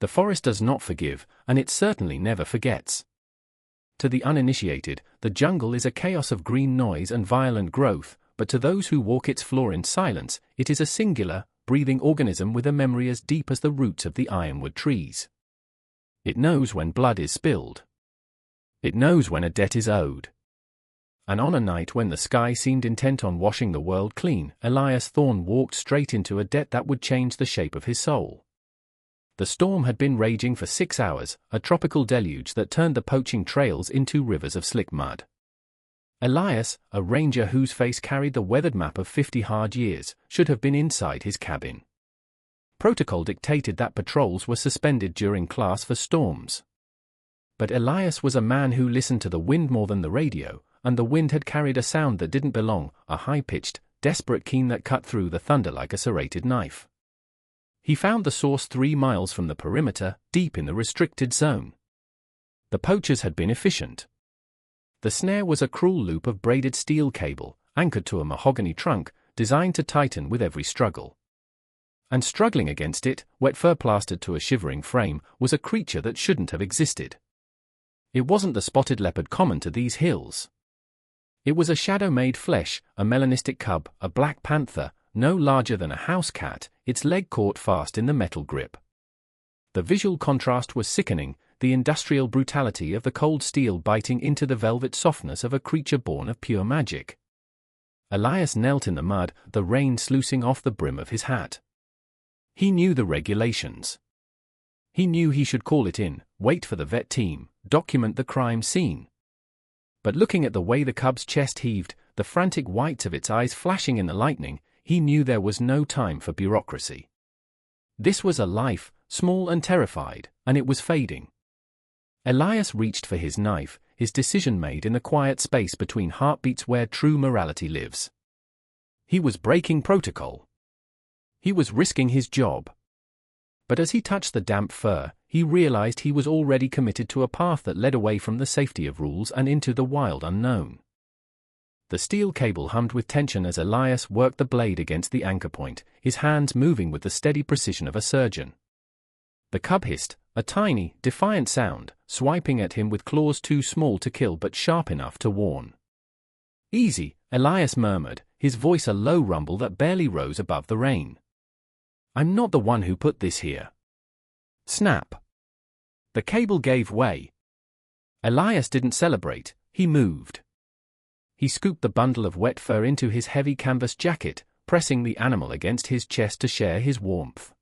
The forest does not forgive, and it certainly never forgets. To the uninitiated, the jungle is a chaos of green noise and violent growth, but to those who walk its floor in silence, it is a singular, breathing organism with a memory as deep as the roots of the ironwood trees. It knows when blood is spilled. It knows when a debt is owed. And on a night when the sky seemed intent on washing the world clean, Elias Thorne walked straight into a debt that would change the shape of his soul. The storm had been raging for 6 hours, a tropical deluge that turned the poaching trails into rivers of slick mud. Elias, a ranger whose face carried the weathered map of 50 hard years, should have been inside his cabin. Protocol dictated that patrols were suspended during class for storms. But Elias was a man who listened to the wind more than the radio, and the wind had carried a sound that didn't belong, a high-pitched, desperate keen that cut through the thunder like a serrated knife. He found the source 3 miles from the perimeter, deep in the restricted zone. The poachers had been efficient. The snare was a cruel loop of braided steel cable, anchored to a mahogany trunk, designed to tighten with every struggle. And struggling against it, wet fur plastered to a shivering frame, was a creature that shouldn't have existed. It wasn't the spotted leopard common to these hills. It was a shadow-made flesh, a melanistic cub, a black panther, no larger than a house cat, its leg caught fast in the metal grip. The visual contrast was sickening, the industrial brutality of the cold steel biting into the velvet softness of a creature born of pure magic. Elias knelt in the mud, the rain sluicing off the brim of his hat. He knew the regulations. He knew he should call it in, wait for the vet team, document the crime scene. But looking at the way the cub's chest heaved, the frantic whites of its eyes flashing in the lightning, he knew there was no time for bureaucracy. This was a life, small and terrified, and it was fading. Elias reached for his knife, his decision made in the quiet space between heartbeats where true morality lives. He was breaking protocol. He was risking his job. But as he touched the damp fur, he realized he was already committed to a path that led away from the safety of rules and into the wild unknown. The steel cable hummed with tension as Elias worked the blade against the anchor point, his hands moving with the steady precision of a surgeon. The cub hissed, a tiny, defiant sound, swiping at him with claws too small to kill but sharp enough to warn. "Easy," Elias murmured, his voice a low rumble that barely rose above the rain. "I'm not the one who put this here." Snap. The cable gave way. Elias didn't celebrate, he moved. He scooped the bundle of wet fur into his heavy canvas jacket, pressing the animal against his chest to share his warmth.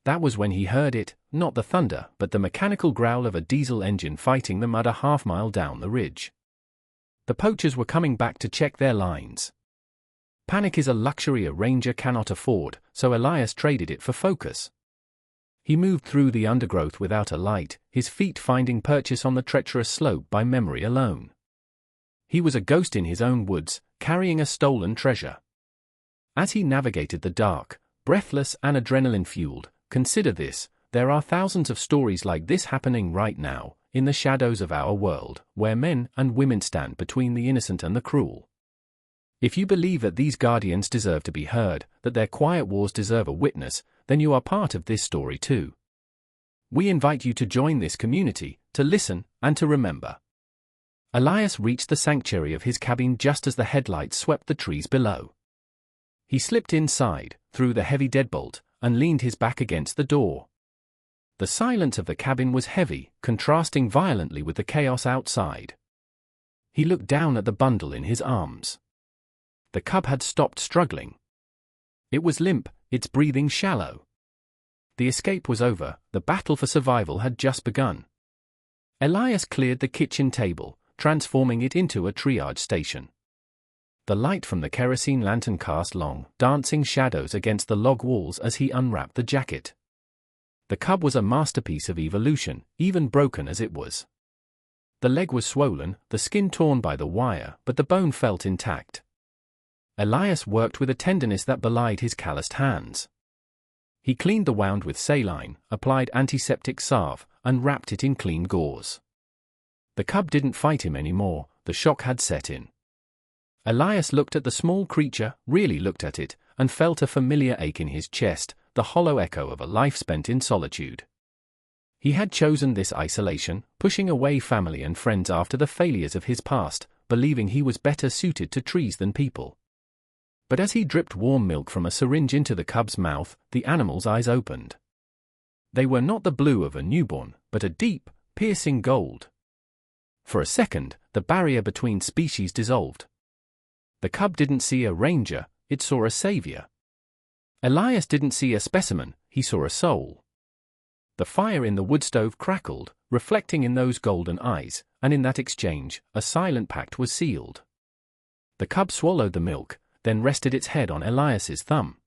That was when he heard it, not the thunder, but the mechanical growl of a diesel engine fighting the mud a half-mile down the ridge. The poachers were coming back to check their lines. Panic is a luxury a ranger cannot afford, so Elias traded it for focus. He moved through the undergrowth without a light, his feet finding purchase on the treacherous slope by memory alone. He was a ghost in his own woods, carrying a stolen treasure. As he navigated the dark, breathless and adrenaline-fueled, consider this, there are thousands of stories like this happening right now, in the shadows of our world, where men and women stand between the innocent and the cruel. If you believe that these guardians deserve to be heard, that their quiet wars deserve a witness, then you are part of this story too. We invite you to join this community, to listen, and to remember. Elias reached the sanctuary of his cabin just as the headlights swept the trees below. He slipped inside, through the heavy deadbolt, and leaned his back against the door. The silence of the cabin was heavy, contrasting violently with the chaos outside. He looked down at the bundle in his arms. The cub had stopped struggling. It was limp, its breathing shallow. The escape was over, the battle for survival had just begun. Elias cleared the kitchen table, transforming it into a triage station. The light from the kerosene lantern cast long, dancing shadows against the log walls as he unwrapped the jacket. The cub was a masterpiece of evolution, even broken as it was. The leg was swollen, the skin torn by the wire, but the bone felt intact. Elias worked with a tenderness that belied his calloused hands. He cleaned the wound with saline, applied antiseptic salve, and wrapped it in clean gauze. The cub didn't fight him anymore, the shock had set in. Elias looked at the small creature, really looked at it, and felt a familiar ache in his chest, the hollow echo of a life spent in solitude. He had chosen this isolation, pushing away family and friends after the failures of his past, believing he was better suited to trees than people. But as he dripped warm milk from a syringe into the cub's mouth, the animal's eyes opened. They were not the blue of a newborn, but a deep, piercing gold. For a second, the barrier between species dissolved. The cub didn't see a ranger, it saw a savior. Elias didn't see a specimen, he saw a soul. The fire in the wood stove crackled, reflecting in those golden eyes, and in that exchange, a silent pact was sealed. The cub swallowed the milk, then rested its head on Elias's thumb.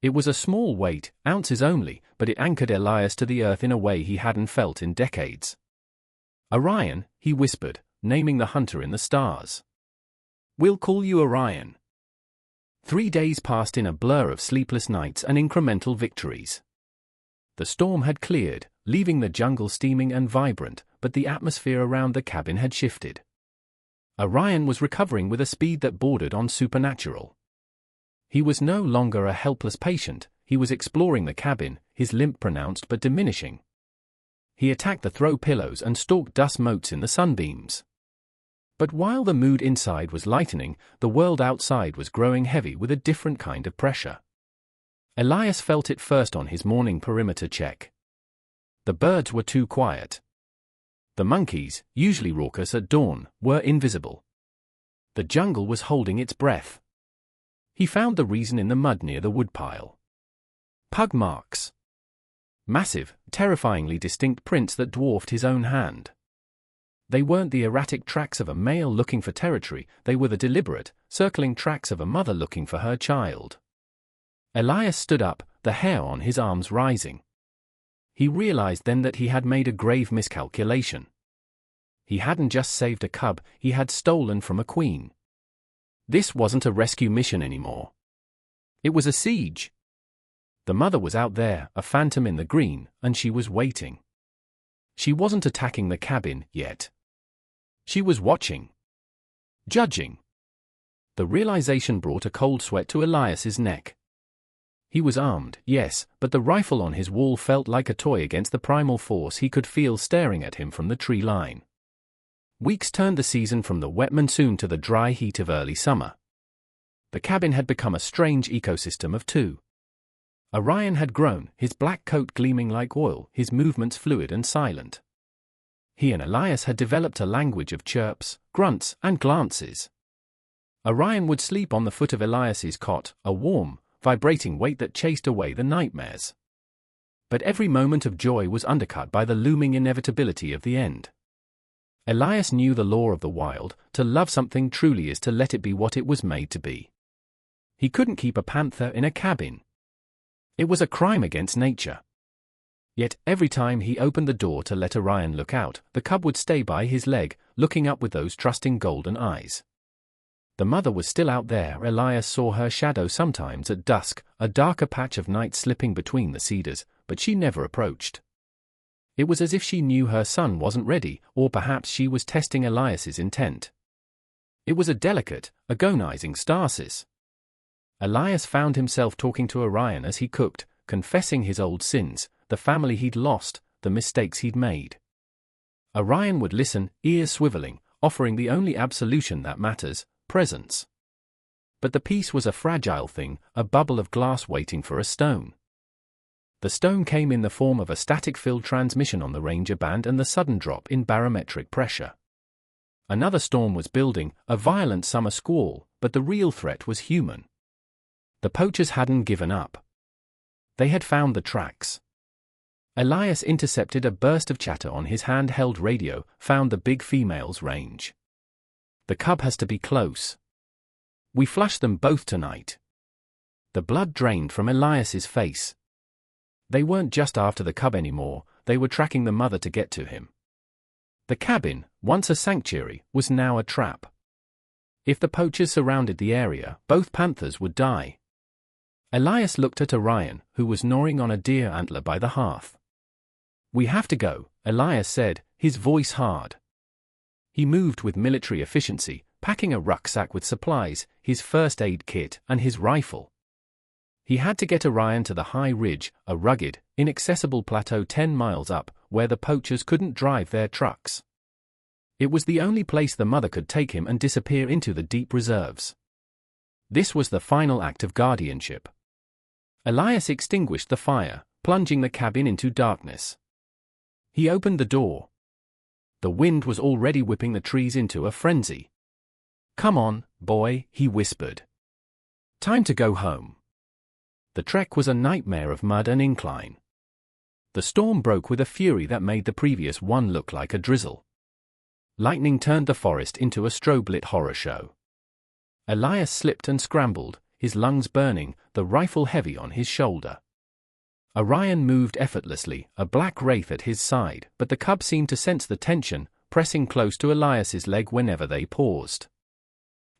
It was a small weight, ounces only, but it anchored Elias to the earth in a way he hadn't felt in decades. Orion, he whispered, naming the hunter in the stars. We'll call you Orion. 3 days passed in a blur of sleepless nights and incremental victories. The storm had cleared, leaving the jungle steaming and vibrant, but the atmosphere around the cabin had shifted. Orion was recovering with a speed that bordered on supernatural. He was no longer a helpless patient, he was exploring the cabin, his limp pronounced but diminishing. He attacked the throw pillows and stalked dust motes in the sunbeams. But while the mood inside was lightening, the world outside was growing heavy with a different kind of pressure. Elias felt it first on his morning perimeter check. The birds were too quiet. The monkeys, usually raucous at dawn, were invisible. The jungle was holding its breath. He found the reason in the mud near the woodpile. Pug marks. Massive, terrifyingly distinct prints that dwarfed his own hand. They weren't the erratic tracks of a male looking for territory, they were the deliberate, circling tracks of a mother looking for her child. Elias stood up, the hair on his arms rising. He realized then that he had made a grave miscalculation. He hadn't just saved a cub, he had stolen from a queen. This wasn't a rescue mission anymore. It was a siege. The mother was out there, a phantom in the green, and she was waiting. She wasn't attacking the cabin yet. She was watching. Judging. The realization brought a cold sweat to Elias's neck. He was armed, yes, but the rifle on his wall felt like a toy against the primal force he could feel staring at him from the tree line. Weeks turned the season from the wet monsoon to the dry heat of early summer. The cabin had become a strange ecosystem of two. Orion had grown, his black coat gleaming like oil, his movements fluid and silent. He and Elias had developed a language of chirps, grunts, and glances. Orion would sleep on the foot of Elias's cot, a warm, vibrating weight that chased away the nightmares. But every moment of joy was undercut by the looming inevitability of the end. Elias knew the law of the wild: to love something truly is to let it be what it was made to be. He couldn't keep a panther in a cabin. It was a crime against nature. Yet, every time he opened the door to let Orion look out, the cub would stay by his leg, looking up with those trusting golden eyes. The mother was still out there. Elias saw her shadow sometimes at dusk, a darker patch of night slipping between the cedars, but she never approached. It was as if she knew her son wasn't ready, or perhaps she was testing Elias's intent. It was a delicate, agonizing stasis. Elias found himself talking to Orion as he cooked, confessing his old sins, the family he'd lost, the mistakes he'd made. Orion would listen, ears swiveling, offering the only absolution that matters: presence. But the peace was a fragile thing, a bubble of glass waiting for a stone. The stone came in the form of a static-filled transmission on the Ranger band and the sudden drop in barometric pressure. Another storm was building, a violent summer squall, but the real threat was human. The poachers hadn't given up. They had found the tracks. Elias intercepted a burst of chatter on his handheld radio, found the big female's range. The cub has to be close. We flushed them both tonight. The blood drained from Elias's face. They weren't just after the cub anymore, they were tracking the mother to get to him. The cabin, once a sanctuary, was now a trap. If the poachers surrounded the area, both panthers would die. Elias looked at Orion, who was gnawing on a deer antler by the hearth. "We have to go," Elias said, his voice hard. He moved with military efficiency, packing a rucksack with supplies, his first aid kit, and his rifle. He had to get Orion to the high ridge, a rugged, inaccessible plateau 10 miles up, where the poachers couldn't drive their trucks. It was the only place the mother could take him and disappear into the deep reserves. This was the final act of guardianship. Elias extinguished the fire, plunging the cabin into darkness. He opened the door. The wind was already whipping the trees into a frenzy. "Come on, boy," he whispered. "Time to go home." The trek was a nightmare of mud and incline. The storm broke with a fury that made the previous one look like a drizzle. Lightning turned the forest into a strobe-lit horror show. Elias slipped and scrambled, his lungs burning, the rifle heavy on his shoulder. Orion moved effortlessly, a black wraith at his side, but the cub seemed to sense the tension, pressing close to Elias's leg whenever they paused.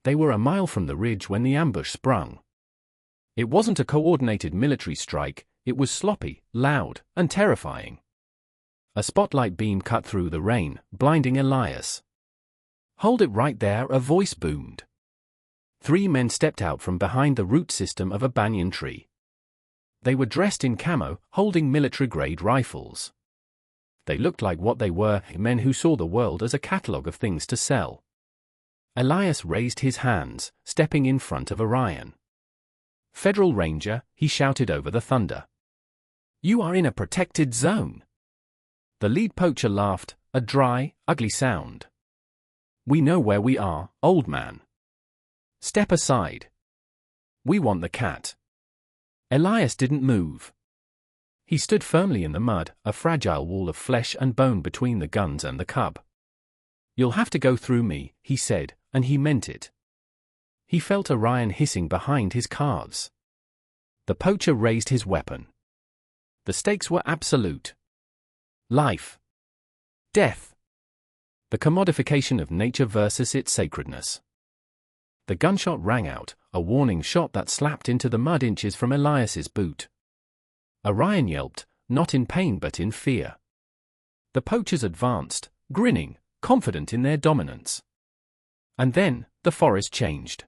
They were a mile from the ridge when the ambush sprung. It wasn't a coordinated military strike, it was sloppy, loud, and terrifying. A spotlight beam cut through the rain, blinding Elias. "Hold it right there," a voice boomed. 3 men stepped out from behind the root system of a banyan tree. They were dressed in camo, holding military-grade rifles. They looked like what they were, men who saw the world as a catalogue of things to sell. Elias raised his hands, stepping in front of Orion. "Federal Ranger," he shouted over the thunder. "You are in a protected zone." The lead poacher laughed, a dry, ugly sound. "We know where we are, old man. Step aside. We want the cat." Elias didn't move. He stood firmly in the mud, a fragile wall of flesh and bone between the guns and the cub. "You'll have to go through me," he said, and he meant it. He felt Orion hissing behind his calves. The poacher raised his weapon. The stakes were absolute. Life. Death. The commodification of nature versus its sacredness. The gunshot rang out, a warning shot that slapped into the mud inches from Elias's boot. Orion yelped, not in pain but in fear. The poachers advanced, grinning, confident in their dominance. And then, the forest changed.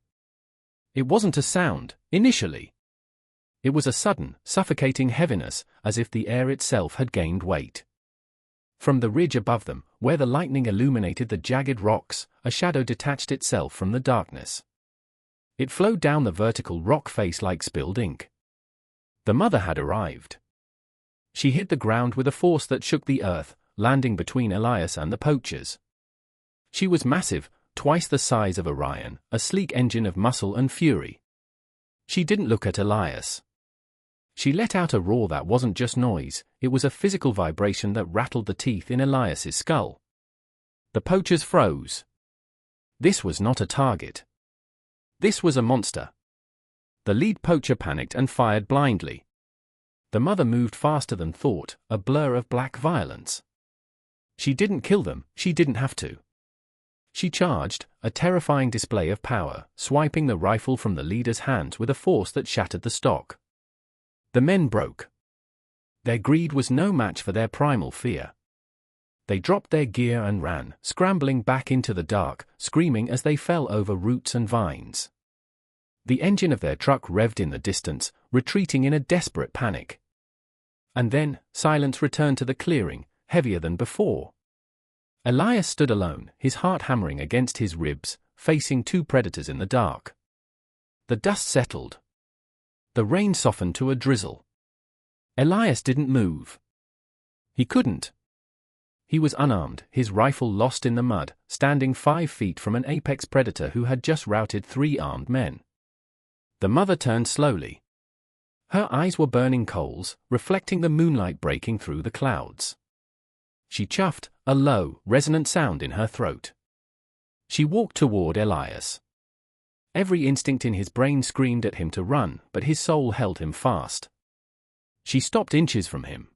It wasn't a sound, initially. It was a sudden, suffocating heaviness, as if the air itself had gained weight. From the ridge above them, where the lightning illuminated the jagged rocks, a shadow detached itself from the darkness. It flowed down the vertical rock face like spilled ink. The mother had arrived. She hit the ground with a force that shook the earth, landing between Elias and the poachers. She was massive, twice the size of Orion, a sleek engine of muscle and fury. She didn't look at Elias. She let out a roar that wasn't just noise, it was a physical vibration that rattled the teeth in Elias's skull. The poachers froze. This was not a target. This was a monster. The lead poacher panicked and fired blindly. The mother moved faster than thought, a blur of black violence. She didn't kill them, she didn't have to. She charged, a terrifying display of power, swiping the rifle from the leader's hands with a force that shattered the stock. The men broke. Their greed was no match for their primal fear. They dropped their gear and ran, scrambling back into the dark, screaming as they fell over roots and vines. The engine of their truck revved in the distance, retreating in a desperate panic. And then, silence returned to the clearing, heavier than before. Elias stood alone, his heart hammering against his ribs, facing 2 predators in the dark. The dust settled. The rain softened to a drizzle. Elias didn't move. He couldn't. He was unarmed, his rifle lost in the mud, standing 5 feet from an apex predator who had just routed 3 armed men. The mother turned slowly. Her eyes were burning coals, reflecting the moonlight breaking through the clouds. She chuffed, a low, resonant sound in her throat. She walked toward Elias. Every instinct in his brain screamed at him to run, but his soul held him fast. She stopped inches from him.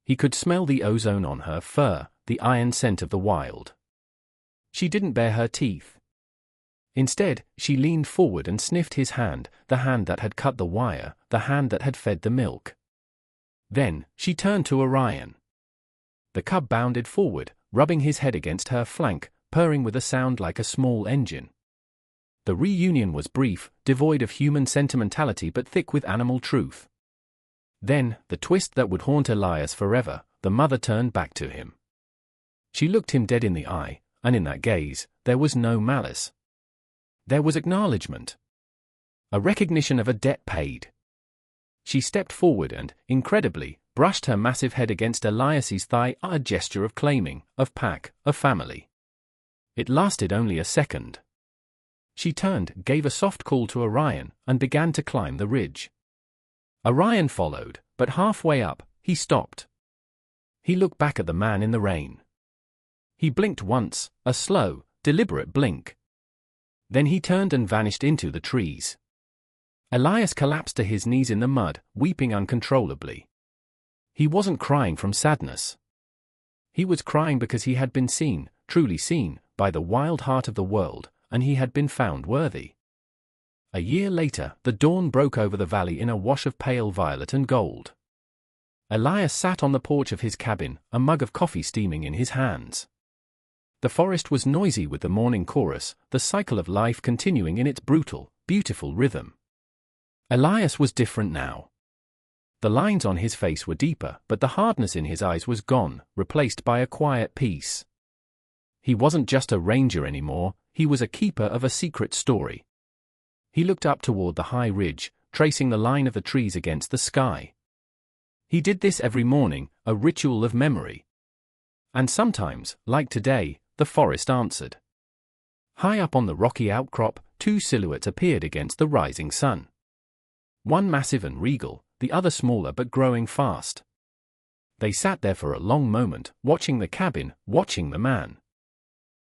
He could smell the ozone on her fur, the iron scent of the wild. She didn't bare her teeth. Instead, she leaned forward and sniffed his hand, the hand that had cut the wire, the hand that had fed the milk. Then, she turned to Orion. The cub bounded forward, rubbing his head against her flank, purring with a sound like a small engine. The reunion was brief, devoid of human sentimentality but thick with animal truth. Then, the twist that would haunt Elias forever, the mother turned back to him. She looked him dead in the eye, and in that gaze, there was no malice. There was acknowledgement. A recognition of a debt paid. She stepped forward and, incredibly, brushed her massive head against Elias's thigh, a gesture of claiming, of pack, of family. It lasted only a second. She turned, gave a soft call to Orion, and began to climb the ridge. Orion followed, but halfway up, he stopped. He looked back at the man in the rain. He blinked once, a slow, deliberate blink. Then he turned and vanished into the trees. Elias collapsed to his knees in the mud, weeping uncontrollably. He wasn't crying from sadness. He was crying because he had been seen, truly seen, by the wild heart of the world, and he had been found worthy. A year later, the dawn broke over the valley in a wash of pale violet and gold. Elias sat on the porch of his cabin, a mug of coffee steaming in his hands. The forest was noisy with the morning chorus, the cycle of life continuing in its brutal, beautiful rhythm. Elias was different now. The lines on his face were deeper, but the hardness in his eyes was gone, replaced by a quiet peace. He wasn't just a ranger anymore, he was a keeper of a secret story. He looked up toward the high ridge, tracing the line of the trees against the sky. He did this every morning, a ritual of memory. And sometimes, like today, the forest answered. High up on the rocky outcrop, two silhouettes appeared against the rising sun. One massive and regal, the other smaller but growing fast. They sat there for a long moment, watching the cabin, watching the man.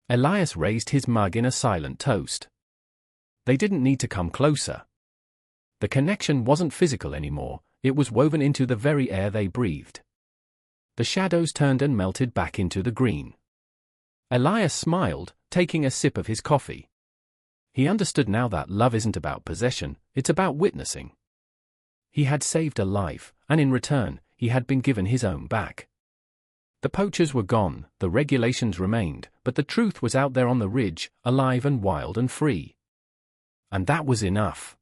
Elias raised his mug in a silent toast. They didn't need to come closer. The connection wasn't physical anymore, it was woven into the very air they breathed. The shadows turned and melted back into the green. Elias smiled, taking a sip of his coffee. He understood now that love isn't about possession, it's about witnessing. He had saved a life, and in return, he had been given his own back. The poachers were gone, the regulations remained, but the truth was out there on the ridge, alive and wild and free. And that was enough.